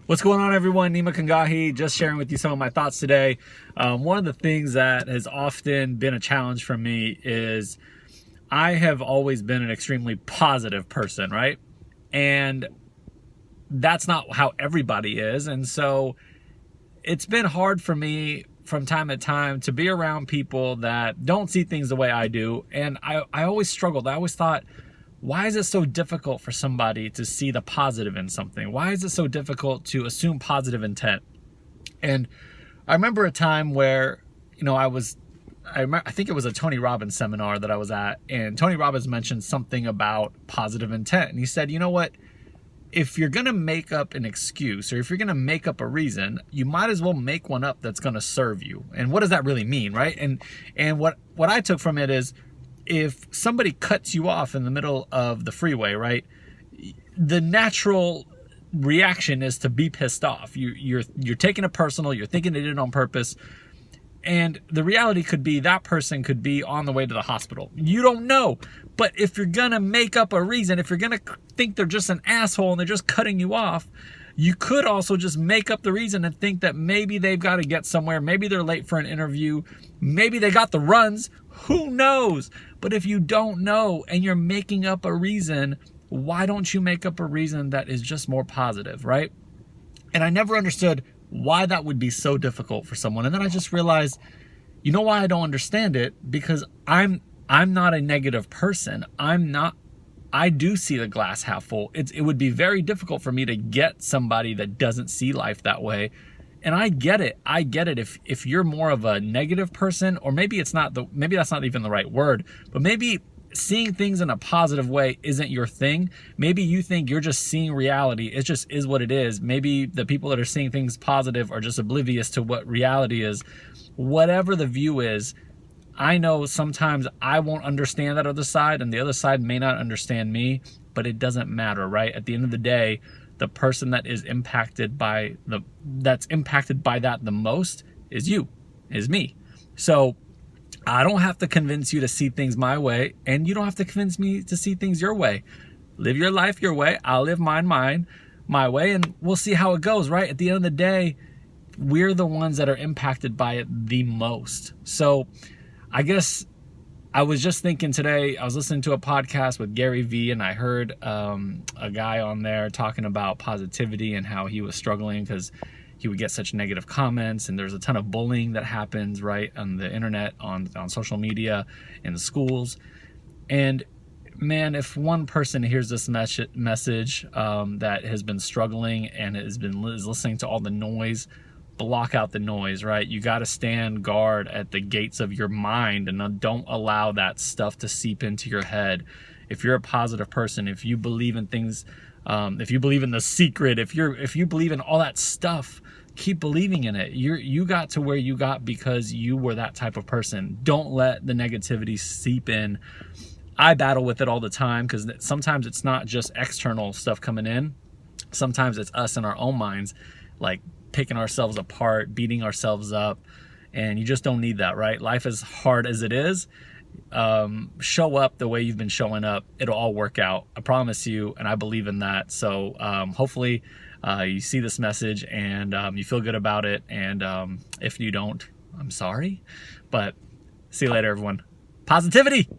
What's going on, everyone? Nima Khanghahi, just sharing with you some of my thoughts today. One of the things that has often been a challenge for me is I have always been an extremely positive person, right? And that's not how everybody is. And so it's been hard for me from time to time to be around people that don't see things the way I do. And I always struggled. I always thought, why is it so difficult for somebody to see the positive in something? Why is it so difficult to assume positive intent? And I remember a time where, I think it was a Tony Robbins seminar that I was at, and Tony Robbins mentioned something about positive intent. And he said, you know what? If you're going to make up an excuse, or if you're going to make up a reason, you might as well make one up that's going to serve you. And what does that really mean, right? And what I took from it is, if somebody cuts you off in the middle of the freeway, right, the natural reaction is to be pissed off. You're taking it personal. You're thinking they did it on purpose. And the reality could be that person could be on the way to the hospital. You don't know. But if you're going to make up a reason, if you're going to think they're just an asshole and they're just cutting you off, you could also just make up the reason and think that maybe they've got to get somewhere. Maybe they're late for an interview. Maybe they got the runs. Who knows? But if you don't know and you're making up a reason, why don't you make up a reason that is just more positive, right? And I never understood why that would be so difficult for someone. And then I just realized, you know why I don't understand it? Because I'm not a negative person. I do see the glass half full. It would be very difficult for me to get somebody that doesn't see life that way. And I get it. If you're more of a negative person, or maybe that's not even the right word, but maybe seeing things in a positive way isn't your thing. Maybe you think you're just seeing reality. It just is what it is. Maybe the people that are seeing things positive are just oblivious to what reality is. Whatever the view is, I know sometimes I won't understand that other side, and the other side may not understand me, but it doesn't matter, right? At the end of the day, the person that is impacted by that the most is me. So I don't have to convince you to see things my way, and you don't have to convince me to see things your way. Live your life your way. I'll live mine my way, and we'll see how it goes, right? At the end of the day, we're the ones that are impacted by it the most. So I guess I was just thinking today, I was listening to a podcast with Gary Vee, and I heard a guy on there talking about positivity and how he was struggling because he would get such negative comments, and there's a ton of bullying that happens, right, on the internet, on social media, in the schools. And man, if one person hears this message that has been struggling and is listening to all the noise, block out the noise, right? You got to stand guard at the gates of your mind and don't allow that stuff to seep into your head. If you're a positive person, if you believe in things, if you believe in The Secret, if you believe in all that stuff, keep believing in it. You got to where you got because you were that type of person. Don't let the negativity seep in. I battle with it all the time because sometimes it's not just external stuff coming in. Sometimes it's us in our own minds, like picking ourselves apart, beating ourselves up, and you just don't need that, right? Life is hard as it is. Show up the way you've been showing up. It'll all work out. I promise you, and I believe in that. So hopefully you see this message and you feel good about it. And if you don't, I'm sorry. But see you later, everyone. Positivity!